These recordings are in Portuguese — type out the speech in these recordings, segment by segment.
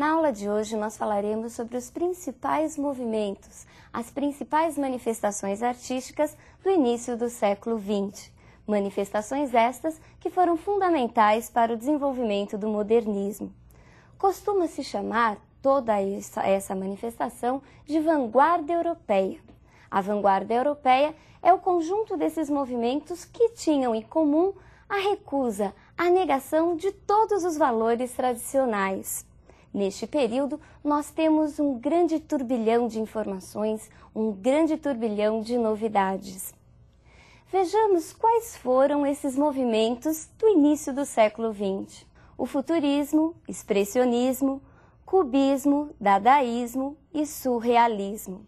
Na aula de hoje nós falaremos sobre os principais movimentos, as principais manifestações artísticas do início do século XX. Manifestações estas que foram fundamentais para o desenvolvimento do modernismo. Costuma-se chamar toda essa manifestação de vanguarda europeia. A vanguarda europeia é o conjunto desses movimentos que tinham em comum a recusa, a negação de todos os valores tradicionais. Neste período, nós temos um grande turbilhão de informações, um grande turbilhão de novidades. Vejamos quais foram esses movimentos do início do século XX. O futurismo, expressionismo, cubismo, dadaísmo e surrealismo.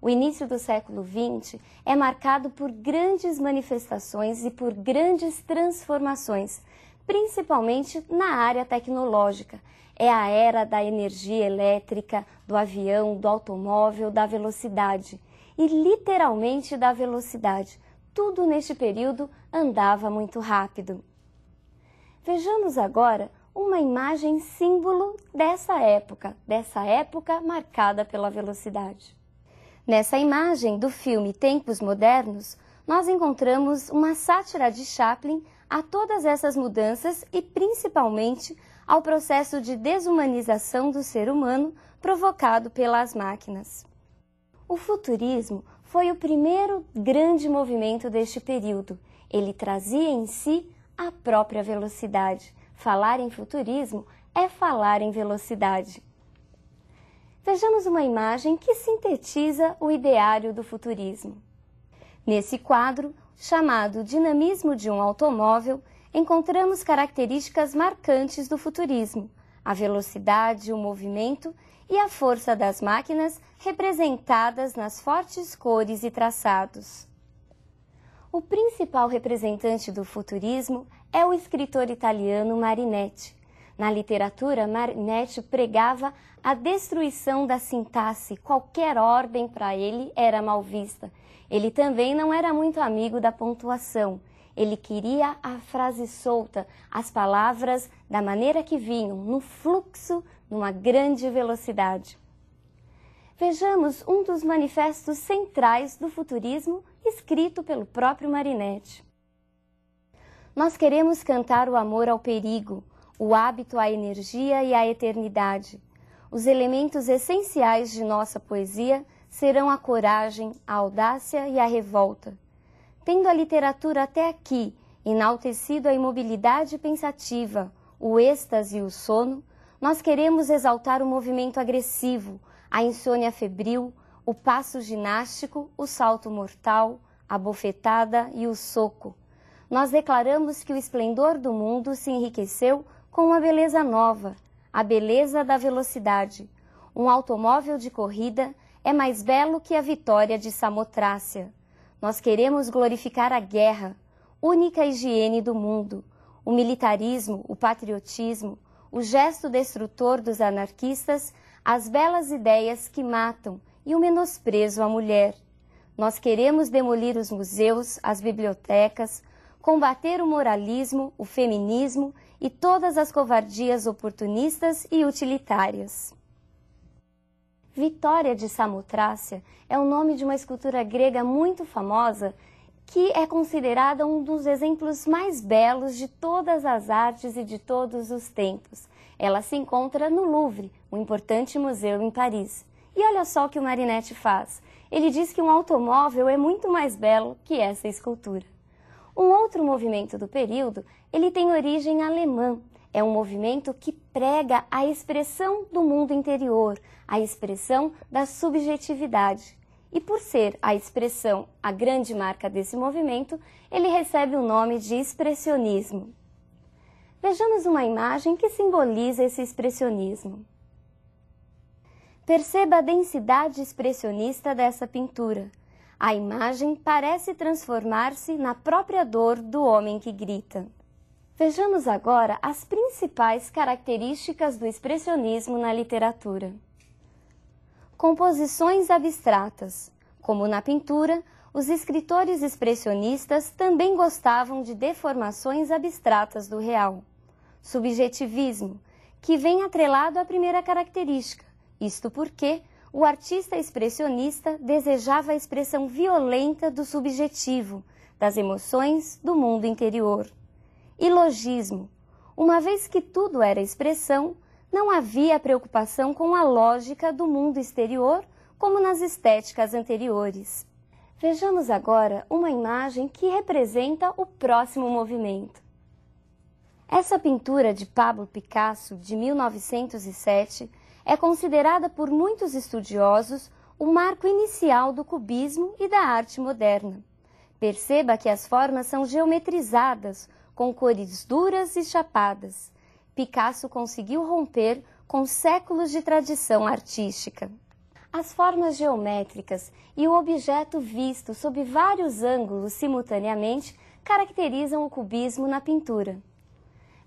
O início do século XX é marcado por grandes manifestações e por grandes transformações, principalmente na área tecnológica. É a era da energia elétrica, do avião, do automóvel, da velocidade. E literalmente da velocidade. Tudo neste período andava muito rápido. Vejamos agora uma imagem símbolo dessa época marcada pela velocidade. Nessa imagem do filme Tempos Modernos, nós encontramos uma sátira de Chaplin a todas essas mudanças e principalmente ao processo de desumanização do ser humano provocado pelas máquinas. O futurismo foi o primeiro grande movimento deste período. Ele trazia em si a própria velocidade. Falar em futurismo é falar em velocidade. Vejamos uma imagem que sintetiza o ideário do futurismo. Nesse quadro, chamado Dinamismo de um Automóvel, encontramos características marcantes do futurismo, a velocidade, o movimento e a força das máquinas representadas nas fortes cores e traçados. O principal representante do futurismo é o escritor italiano Marinetti. Na literatura, Marinetti pregava a destruição da sintaxe, qualquer ordem para ele era mal vista. Ele também não era muito amigo da pontuação. Ele queria a frase solta, as palavras da maneira que vinham, no fluxo, numa grande velocidade. Vejamos um dos manifestos centrais do futurismo escrito pelo próprio Marinetti. Nós queremos cantar o amor ao perigo, o hábito à energia e à eternidade. Os elementos essenciais de nossa poesia serão a coragem, a audácia e a revolta. Tendo a literatura até aqui enaltecido a imobilidade pensativa, o êxtase e o sono, nós queremos exaltar o movimento agressivo, a insônia febril, o passo ginástico, o salto mortal, a bofetada e o soco. Nós declaramos que o esplendor do mundo se enriqueceu com uma beleza nova, a beleza da velocidade. Um automóvel de corrida é mais belo que a vitória de Samotrácia. Nós queremos glorificar a guerra, única higiene do mundo, o militarismo, o patriotismo, o gesto destrutor dos anarquistas, as belas ideias que matam e o menosprezo à mulher. Nós queremos demolir os museus, as bibliotecas, combater o moralismo, o feminismo e todas as covardias oportunistas e utilitárias. Vitória de Samotrácia é o nome de uma escultura grega muito famosa que é considerada um dos exemplos mais belos de todas as artes e de todos os tempos. Ela se encontra no Louvre, um importante museu em Paris. E olha só o que o Marinetti faz. Ele diz que um automóvel é muito mais belo que essa escultura. Um outro movimento do período, ele tem origem alemã. É um movimento que prega a expressão do mundo interior, a expressão da subjetividade. E por ser a expressão a grande marca desse movimento, ele recebe o nome de expressionismo. Vejamos uma imagem que simboliza esse expressionismo. Perceba a densidade expressionista dessa pintura. A imagem parece transformar-se na própria dor do homem que grita. Vejamos agora as principais características do expressionismo na literatura. Composições abstratas. Como na pintura, os escritores expressionistas também gostavam de deformações abstratas do real. Subjetivismo. que vem atrelado à primeira característica, isto porque o artista expressionista desejava a expressão violenta do subjetivo, das emoções do mundo interior. Ilogismo. Uma vez que tudo era expressão, não havia preocupação com a lógica do mundo exterior, como nas estéticas anteriores. Vejamos agora uma imagem que representa o próximo movimento. Essa pintura de Pablo Picasso, de 1907, é considerada por muitos estudiosos o marco inicial do cubismo e da arte moderna. Perceba que as formas são geometrizadas, com cores duras e chapadas. Picasso conseguiu romper com séculos de tradição artística. As formas geométricas e o objeto visto sob vários ângulos simultaneamente caracterizam o cubismo na pintura.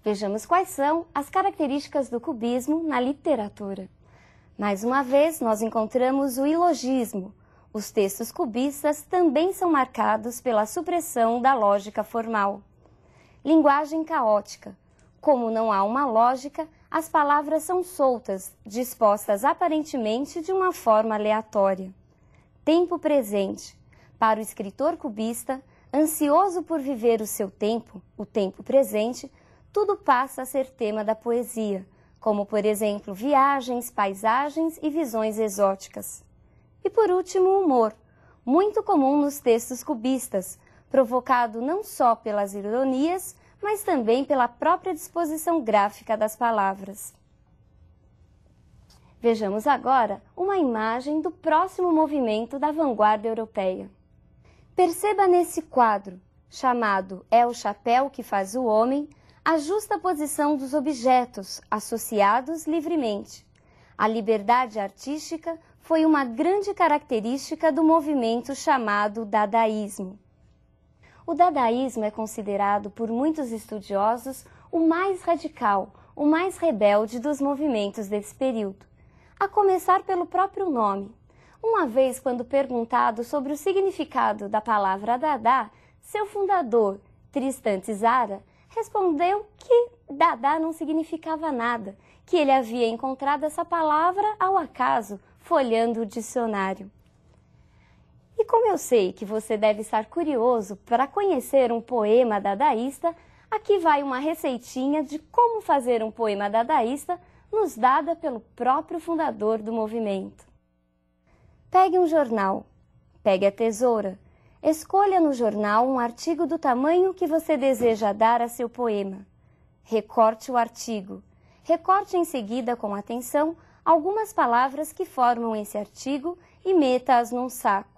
Vejamos quais são as características do cubismo na literatura. Mais uma vez, nós encontramos o ilogismo. Os textos cubistas também são marcados pela supressão da lógica formal. Linguagem caótica. Como não há uma lógica, as palavras são soltas, dispostas aparentemente de uma forma aleatória. Tempo presente. Para o escritor cubista, ansioso por viver o seu tempo, o tempo presente, tudo passa a ser tema da poesia, como, por exemplo, viagens, paisagens e visões exóticas. E, por último, o humor, muito comum nos textos cubistas, provocado não só pelas ironias, mas também pela própria disposição gráfica das palavras. Vejamos agora uma imagem do próximo movimento da vanguarda europeia. Perceba nesse quadro, chamado É o Chapéu que Faz o Homem, a justa posição dos objetos, associados livremente. A liberdade artística foi uma grande característica do movimento chamado dadaísmo. O dadaísmo é considerado por muitos estudiosos o mais radical, o mais rebelde dos movimentos desse período, a começar pelo próprio nome. Uma vez, quando perguntado sobre o significado da palavra Dada, seu fundador, Tristan Tzara, respondeu que Dada não significava nada, que ele havia encontrado essa palavra ao acaso, folheando o dicionário. E como eu sei que você deve estar curioso para conhecer um poema dadaísta, aqui vai uma receitinha de como fazer um poema dadaísta, nos dada pelo próprio fundador do movimento. Pegue um jornal, pegue a tesoura, escolha no jornal um artigo do tamanho que você deseja dar a seu poema. Recorte o artigo. Recorte em seguida com atenção algumas palavras que formam esse artigo e meta-as num saco.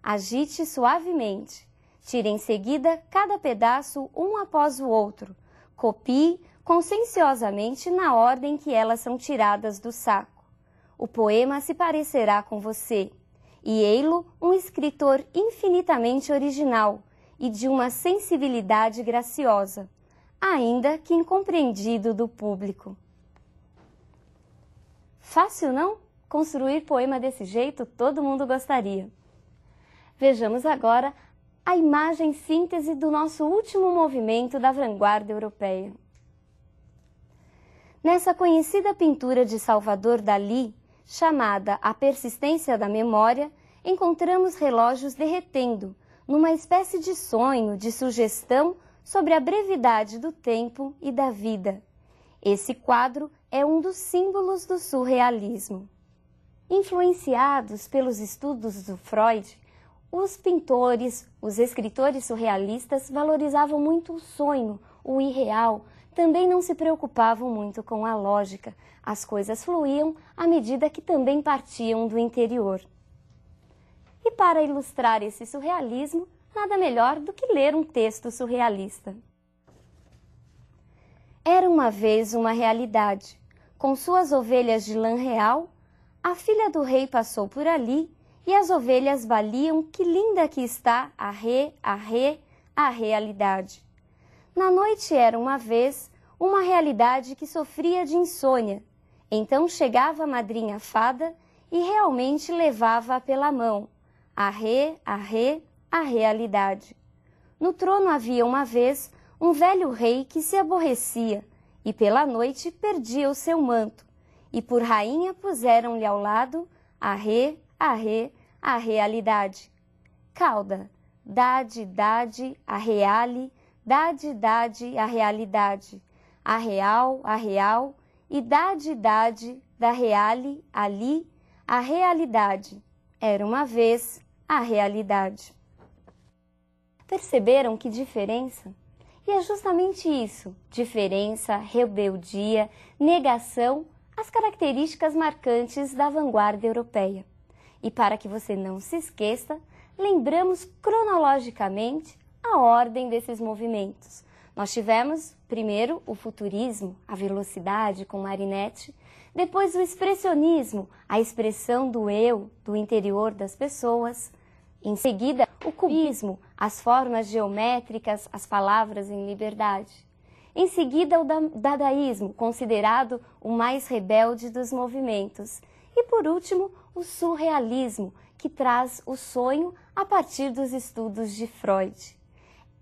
Agite suavemente. Tire em seguida cada pedaço um após o outro. Copie conscienciosamente na ordem que elas são tiradas do saco. O poema se parecerá com você, e ei-lo um escritor infinitamente original e de uma sensibilidade graciosa, ainda que incompreendido do público. Fácil, não? Construir poema desse jeito todo mundo gostaria. Vejamos agora a imagem síntese do nosso último movimento da vanguarda europeia. Nessa conhecida pintura de Salvador Dalí, chamada A Persistência da Memória, encontramos relógios derretendo, numa espécie de sonho, de sugestão sobre a brevidade do tempo e da vida. Esse quadro é um dos símbolos do surrealismo. Influenciados pelos estudos do Freud, os pintores, os escritores surrealistas valorizavam muito o sonho, o irreal, também não se preocupavam muito com a lógica. As coisas fluíam à medida que também partiam do interior. E para ilustrar esse surrealismo, nada melhor do que ler um texto surrealista. Era uma vez uma realidade. Com suas ovelhas de lã real, a filha do rei passou por ali e as ovelhas baliam que linda que está a realidade. Na noite era uma vez uma realidade que sofria de insônia. Então chegava a madrinha fada e realmente levava-a pela mão. A realidade. No trono havia uma vez um velho rei que se aborrecia e pela noite perdia o seu manto, e por rainha puseram-lhe ao lado a realidade. Cauda, dade, a reale, dade, a realidade. A real, e dade, da reale, ali, a realidade. Era uma vez a realidade. Perceberam que diferença? E é justamente isso, diferença, rebeldia, negação, as características marcantes da vanguarda europeia. E para que você não se esqueça, lembramos cronologicamente a ordem desses movimentos. Nós tivemos, primeiro, o futurismo, a velocidade com Marinetti, depois o expressionismo, a expressão do eu, do interior das pessoas, em seguida, o cubismo, as formas geométricas, as palavras em liberdade. Em seguida, o dadaísmo, considerado o mais rebelde dos movimentos. E, por último, o surrealismo, que traz o sonho a partir dos estudos de Freud.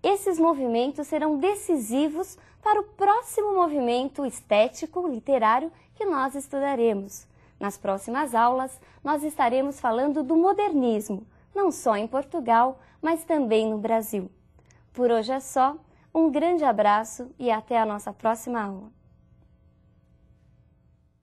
Esses movimentos serão decisivos para o próximo movimento estético literário que nós estudaremos. Nas próximas aulas, nós estaremos falando do modernismo, não só em Portugal, mas também no Brasil. Por hoje é só, um grande abraço e até a nossa próxima aula.